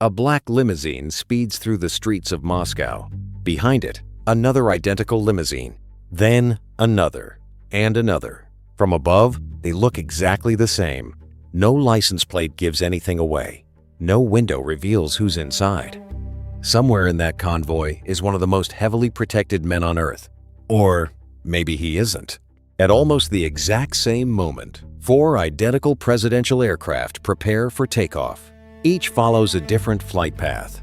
A black limousine speeds through the streets of Moscow. Behind it, another identical limousine. Then another, and another. From above, they look exactly the same. No license plate gives anything away. No window reveals who's inside. Somewhere in that convoy is one of the most heavily protected men on Earth. Or maybe he isn't. At almost the exact same moment, 4 identical presidential aircraft prepare for takeoff. Each follows a different flight path.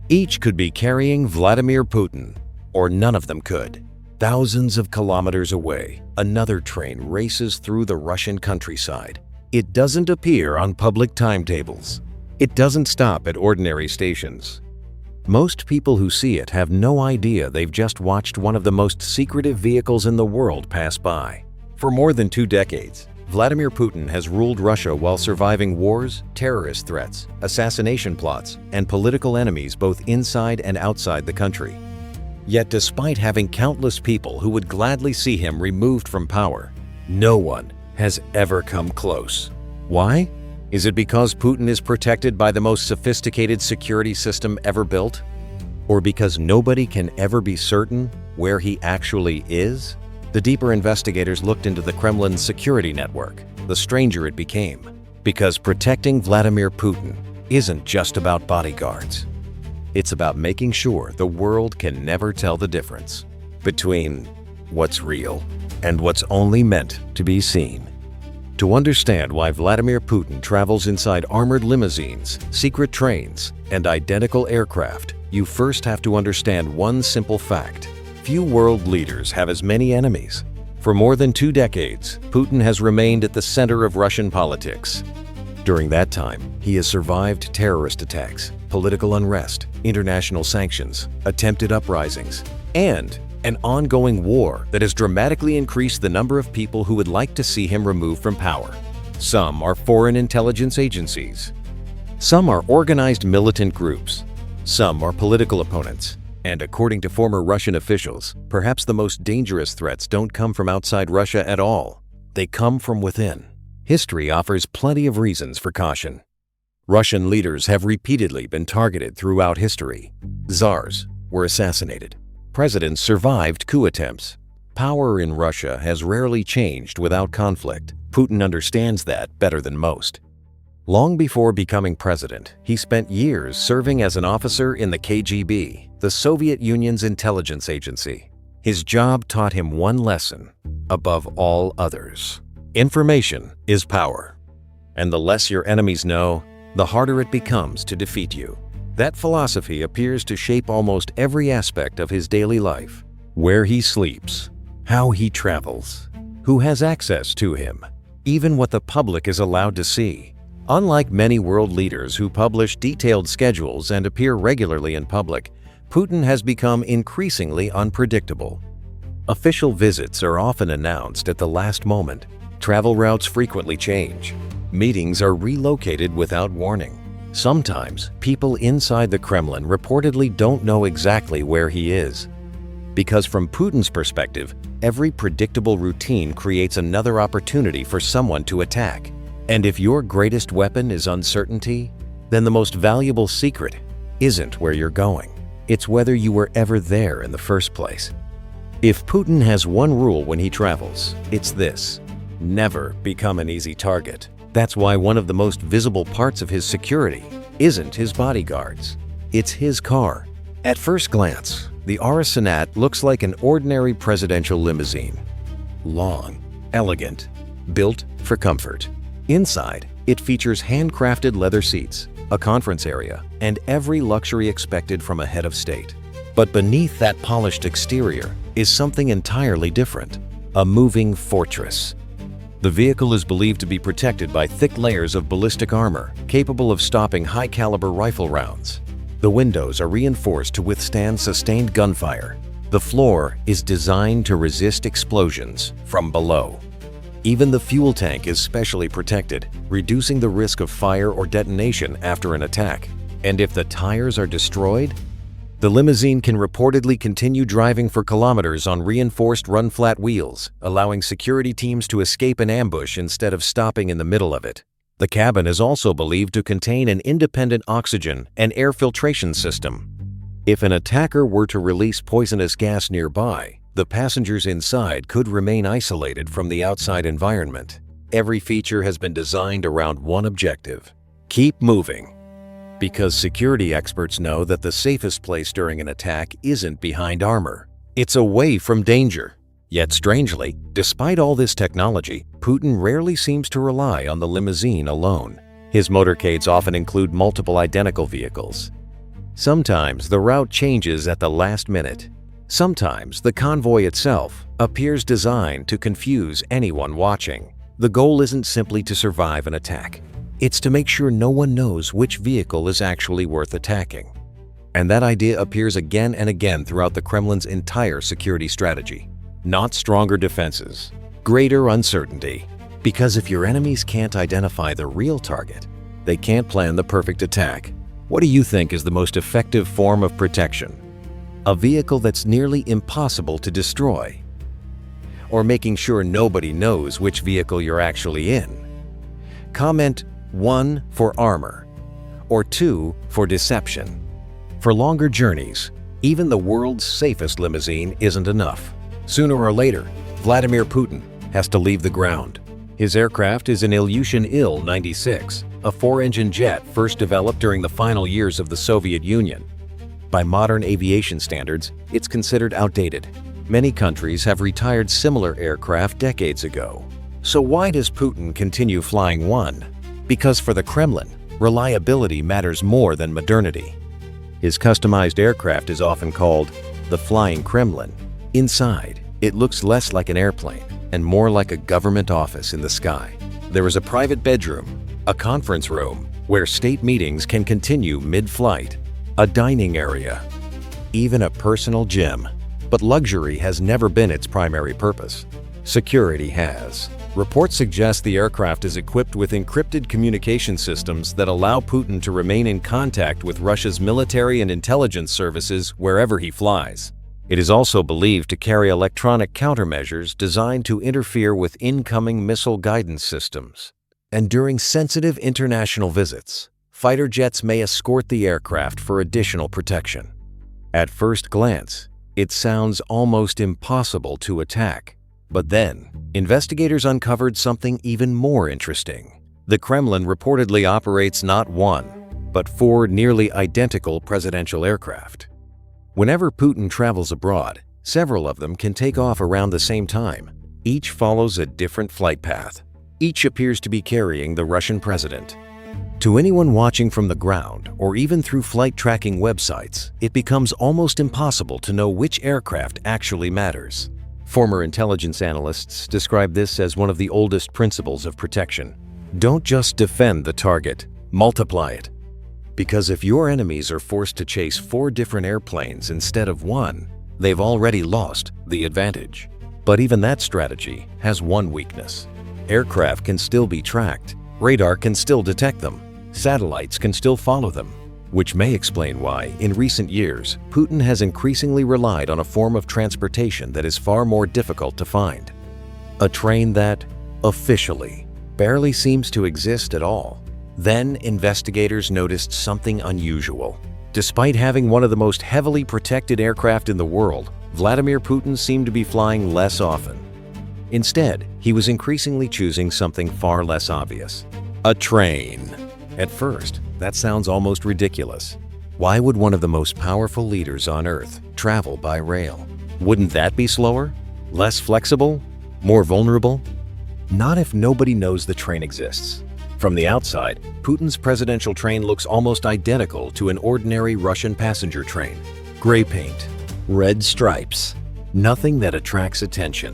Each could be carrying Vladimir Putin, or none of them could. Thousands of kilometers away, another train races through the Russian countryside. It doesn't appear on public timetables. It doesn't stop at ordinary stations. Most people who see it have no idea they've just watched one of the most secretive vehicles in the world pass by. For more than 2 decades, Vladimir Putin has ruled Russia while surviving wars, terrorist threats, assassination plots, and political enemies both inside and outside the country. Yet despite having countless people who would gladly see him removed from power, no one has ever come close. Why? Is it because Putin is protected by the most sophisticated security system ever built? Or because nobody can ever be certain where he actually is? The deeper investigators looked into the Kremlin's security network, the stranger it became. Because protecting Vladimir Putin isn't just about bodyguards. It's about making sure the world can never tell the difference between what's real and what's only meant to be seen. To understand why Vladimir Putin travels inside armored limousines, secret trains, and identical aircraft, you first have to understand one simple fact. Few world leaders have as many enemies. For more than 2 decades, Putin has remained at the center of Russian politics. During that time, he has survived terrorist attacks, political unrest, international sanctions, attempted uprisings, and an ongoing war that has dramatically increased the number of people who would like to see him removed from power. Some are foreign intelligence agencies. Some are organized militant groups. Some are political opponents. And according to former Russian officials, perhaps the most dangerous threats don't come from outside Russia at all. They come from within. History offers plenty of reasons for caution. Russian leaders have repeatedly been targeted throughout history. Tsars were assassinated. Presidents survived coup attempts. Power in Russia has rarely changed without conflict. Putin understands that better than most. Long before becoming president, he spent years serving as an officer in the KGB, the Soviet Union's intelligence agency. His job taught him one lesson above all others. Information is power. And the less your enemies know, the harder it becomes to defeat you. That philosophy appears to shape almost every aspect of his daily life. Where he sleeps, how he travels, who has access to him, even what the public is allowed to see. Unlike many world leaders who publish detailed schedules and appear regularly in public, Putin has become increasingly unpredictable. Official visits are often announced at the last moment. Travel routes frequently change. Meetings are relocated without warning. Sometimes, people inside the Kremlin reportedly don't know exactly where he is. Because from Putin's perspective, every predictable routine creates another opportunity for someone to attack. And if your greatest weapon is uncertainty, then the most valuable secret isn't where you're going. It's whether you were ever there in the first place. If Putin has one rule when he travels, it's this: never become an easy target. That's why one of the most visible parts of his security isn't his bodyguards. It's his car. At first glance, the Senat looks like an ordinary presidential limousine. Long, elegant, built for comfort. Inside, it features handcrafted leather seats, a conference area, and every luxury expected from a head of state. But beneath that polished exterior is something entirely different: a moving fortress. The vehicle is believed to be protected by thick layers of ballistic armor, capable of stopping high-caliber rifle rounds. The windows are reinforced to withstand sustained gunfire. The floor is designed to resist explosions from below. Even the fuel tank is specially protected, reducing the risk of fire or detonation after an attack. And if the tires are destroyed, the limousine can reportedly continue driving for kilometers on reinforced run-flat wheels, allowing security teams to escape an ambush instead of stopping in the middle of it. The cabin is also believed to contain an independent oxygen and air filtration system. If an attacker were to release poisonous gas nearby, the passengers inside could remain isolated from the outside environment. Every feature has been designed around one objective: keep moving. Because security experts know that the safest place during an attack isn't behind armor. It's away from danger. Yet strangely, despite all this technology, Putin rarely seems to rely on the limousine alone. His motorcades often include multiple identical vehicles. Sometimes the route changes at the last minute. Sometimes the convoy itself appears designed to confuse anyone watching. The goal isn't simply to survive an attack. It's to make sure no one knows which vehicle is actually worth attacking. And that idea appears again and again throughout the Kremlin's entire security strategy. Not stronger defenses, greater uncertainty. Because if your enemies can't identify the real target, they can't plan the perfect attack. What do you think is the most effective form of protection? A vehicle that's nearly impossible to destroy? Or making sure nobody knows which vehicle you're actually in? Comment 1 for armor, or 2 for deception. For longer journeys, even the world's safest limousine isn't enough. Sooner or later, Vladimir Putin has to leave the ground. His aircraft is an Ilyushin Il-96, a 4-engine jet first developed during the final years of the Soviet Union. By modern aviation standards, it's considered outdated. Many countries have retired similar aircraft decades ago. So why does Putin continue flying one? Because for the Kremlin, reliability matters more than modernity. His customized aircraft is often called the Flying Kremlin. Inside, it looks less like an airplane and more like a government office in the sky. There is a private bedroom, a conference room where state meetings can continue mid-flight, a dining area, even a personal gym. But luxury has never been its primary purpose. Security has. Reports suggest the aircraft is equipped with encrypted communication systems that allow Putin to remain in contact with Russia's military and intelligence services wherever he flies. It is also believed to carry electronic countermeasures designed to interfere with incoming missile guidance systems. And during sensitive international visits, fighter jets may escort the aircraft for additional protection. At first glance, it sounds almost impossible to attack. But then, investigators uncovered something even more interesting. The Kremlin reportedly operates not one, but 4 nearly identical presidential aircraft. Whenever Putin travels abroad, several of them can take off around the same time. Each follows a different flight path. Each appears to be carrying the Russian president. To anyone watching from the ground or even through flight tracking websites, it becomes almost impossible to know which aircraft actually matters. Former intelligence analysts describe this as one of the oldest principles of protection. Don't just defend the target, multiply it. Because if your enemies are forced to chase 4 different airplanes instead of 1, they've already lost the advantage. But even that strategy has one weakness. Aircraft can still be tracked, radar can still detect them, satellites can still follow them. Which may explain why, in recent years, Putin has increasingly relied on a form of transportation that is far more difficult to find. A train that, officially, barely seems to exist at all. Then, investigators noticed something unusual. Despite having one of the most heavily protected aircraft in the world, Vladimir Putin seemed to be flying less often. Instead, he was increasingly choosing something far less obvious: a train. At first, that sounds almost ridiculous. Why would one of the most powerful leaders on Earth travel by rail? Wouldn't that be slower? Less flexible? More vulnerable? Not if nobody knows the train exists. From the outside, Putin's presidential train looks almost identical to an ordinary Russian passenger train. Gray paint, red stripes, nothing that attracts attention.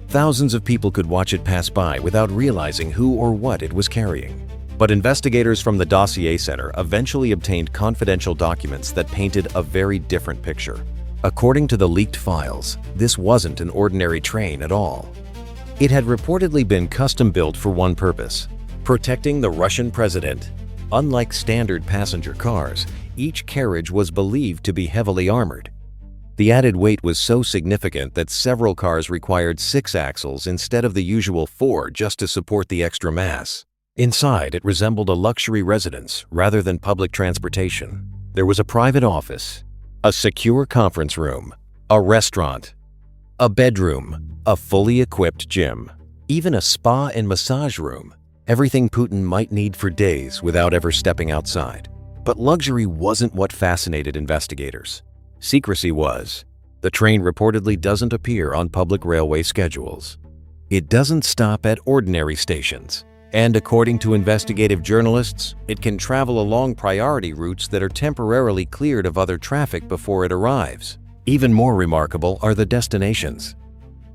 Thousands of people could watch it pass by without realizing who or what it was carrying. But investigators from the Dossier Center eventually obtained confidential documents that painted a very different picture. According to the leaked files, this wasn't an ordinary train at all. It had reportedly been custom-built for one purpose: protecting the Russian president. Unlike standard passenger cars, each carriage was believed to be heavily armored. The added weight was so significant that several cars required 6 axles instead of the usual 4 just to support the extra mass. Inside, it resembled a luxury residence rather than public transportation. There was a private office, a secure conference room, a restaurant, a bedroom, a fully equipped gym, even a spa and massage room. Everything Putin might need for days without ever stepping outside. But luxury wasn't what fascinated investigators. Secrecy was. The train reportedly doesn't appear on public railway schedules. It doesn't stop at ordinary stations. And according to investigative journalists, it can travel along priority routes that are temporarily cleared of other traffic before it arrives. Even more remarkable are the destinations.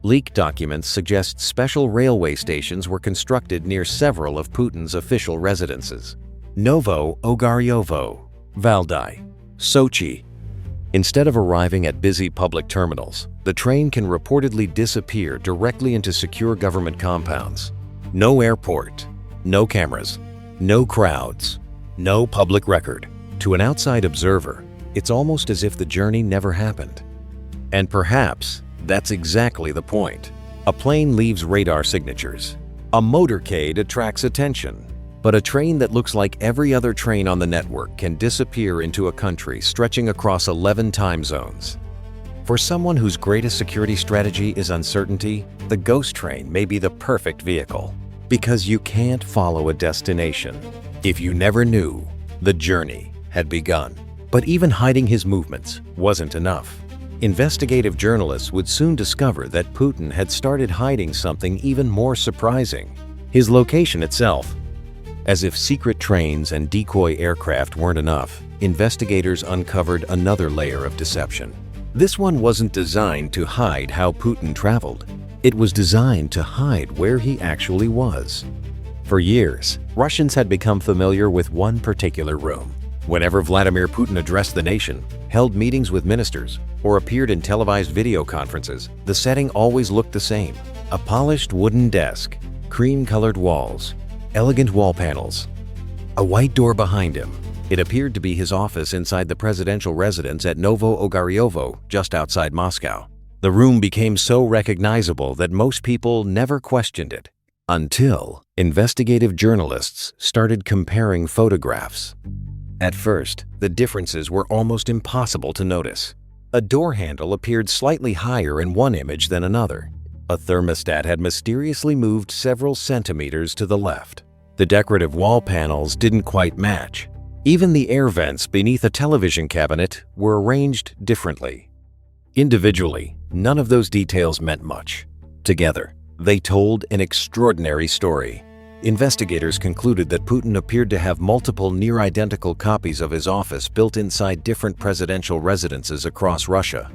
Leaked documents suggest special railway stations were constructed near several of Putin's official residences. Novo Ogaryovo, Valdai, Sochi. Instead of arriving at busy public terminals, the train can reportedly disappear directly into secure government compounds. No airport, no cameras, no crowds, no public record. To an outside observer, it's almost as if the journey never happened. And perhaps that's exactly the point. A plane leaves radar signatures. A motorcade attracts attention. But a train that looks like every other train on the network can disappear into a country stretching across 11 time zones. For someone whose greatest security strategy is uncertainty, the ghost train may be the perfect vehicle. Because you can't follow a destination if you never knew the journey had begun. But even hiding his movements wasn't enough. Investigative journalists would soon discover that Putin had started hiding something even more surprising: his location itself. As if secret trains and decoy aircraft weren't enough, investigators uncovered another layer of deception. This one wasn't designed to hide how Putin traveled. It was designed to hide where he actually was. For years, Russians had become familiar with one particular room. Whenever Vladimir Putin addressed the nation, held meetings with ministers, or appeared in televised video conferences, the setting always looked the same: a polished wooden desk, cream-colored walls, elegant wall panels, a white door behind him. It appeared to be his office inside the presidential residence at Novo Ogaryovo, just outside Moscow. The room became so recognizable that most people never questioned it, until investigative journalists started comparing photographs. At first, the differences were almost impossible to notice. A door handle appeared slightly higher in one image than another. A thermostat had mysteriously moved several centimeters to the left. The decorative wall panels didn't quite match. Even the air vents beneath a television cabinet were arranged differently. Individually, none of those details meant much. Together, they told an extraordinary story. Investigators concluded that Putin appeared to have multiple near-identical copies of his office built inside different presidential residences across Russia.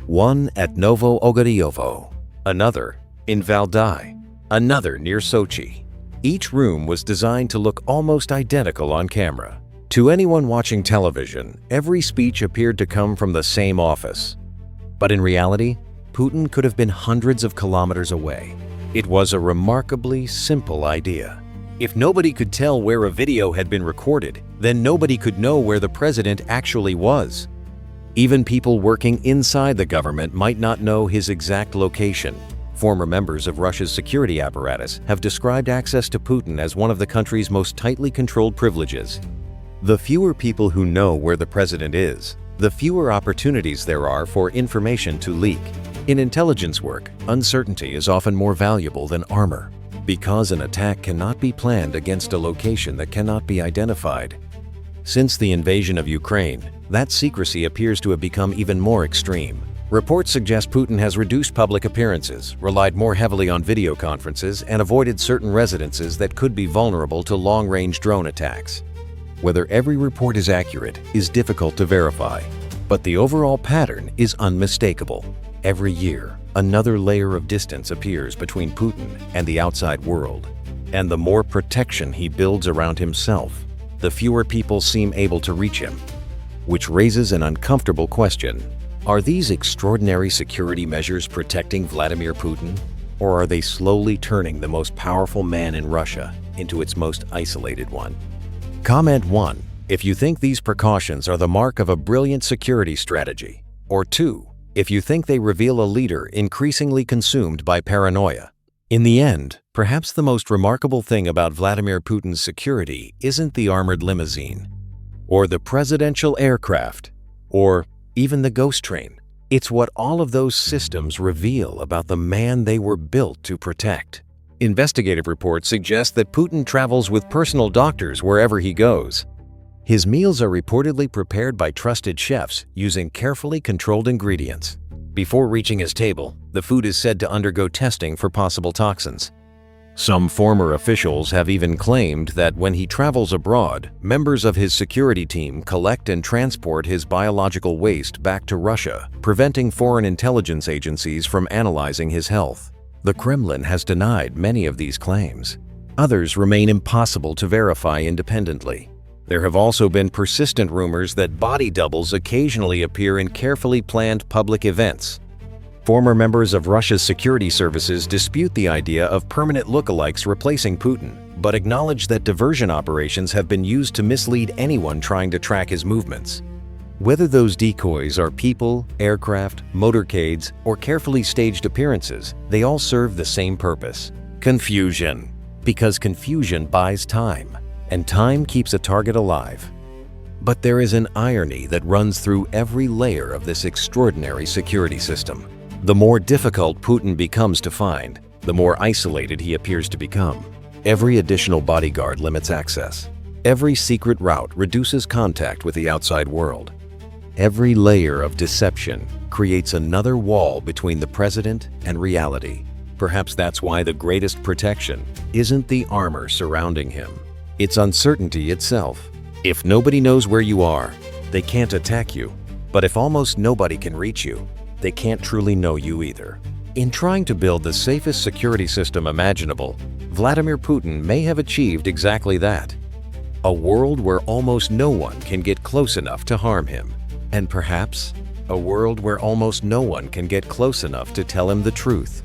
One at Novo Ogaryovo, another in Valdai, another near Sochi. Each room was designed to look almost identical on camera. To anyone watching television, every speech appeared to come from the same office. But in reality, Putin could have been hundreds of kilometers away. It was a remarkably simple idea. If nobody could tell where a video had been recorded, then nobody could know where the president actually was. Even people working inside the government might not know his exact location. Former members of Russia's security apparatus have described access to Putin as one of the country's most tightly controlled privileges. The fewer people who know where the president is, the fewer opportunities there are for information to leak. In intelligence work, uncertainty is often more valuable than armor, because an attack cannot be planned against a location that cannot be identified. Since the invasion of Ukraine, that secrecy appears to have become even more extreme. Reports suggest Putin has reduced public appearances, relied more heavily on video conferences, and avoided certain residences that could be vulnerable to long-range drone attacks. Whether every report is accurate is difficult to verify, but the overall pattern is unmistakable. Every year, another layer of distance appears between Putin and the outside world, and the more protection he builds around himself, the fewer people seem able to reach him. Which raises an uncomfortable question: are these extraordinary security measures protecting Vladimir Putin, or are they slowly turning the most powerful man in Russia into its most isolated one? Comment 1 if you think these precautions are the mark of a brilliant security strategy, or 2 if you think they reveal a leader increasingly consumed by paranoia. In the end, Perhaps the most remarkable thing about Vladimir Putin's security isn't the armored limousine, or the presidential aircraft, or even the ghost train. It's what all of those systems reveal about the man they were built to protect. Investigative reports suggest that Putin travels with personal doctors wherever he goes. His meals are reportedly prepared by trusted chefs using carefully controlled ingredients. Before reaching his table, the food is said to undergo testing for possible toxins. Some former officials have even claimed that when he travels abroad, members of his security team collect and transport his biological waste back to Russia, preventing foreign intelligence agencies from analyzing his health. The Kremlin has denied many of these claims. Others remain impossible to verify independently. There have also been persistent rumors that body doubles occasionally appear in carefully planned public events. Former members of Russia's security services dispute the idea of permanent lookalikes replacing Putin, but acknowledge that diversion operations have been used to mislead anyone trying to track his movements. Whether those decoys are people, aircraft, motorcades, or carefully staged appearances, they all serve the same purpose: confusion. Because confusion buys time, and time keeps a target alive. But there is an irony that runs through every layer of this extraordinary security system. The more difficult Putin becomes to find, the more isolated he appears to become. Every additional bodyguard limits access. Every secret route reduces contact with the outside world. Every layer of deception creates another wall between the president and reality. Perhaps that's why the greatest protection isn't the armor surrounding him. It's uncertainty itself. If nobody knows where you are, they can't attack you. But if almost nobody can reach you, they can't truly know you either. In trying to build the safest security system imaginable, Vladimir Putin may have achieved exactly that. A world where almost no one can get close enough to harm him. And perhaps, a world where almost no one can get close enough to tell him the truth.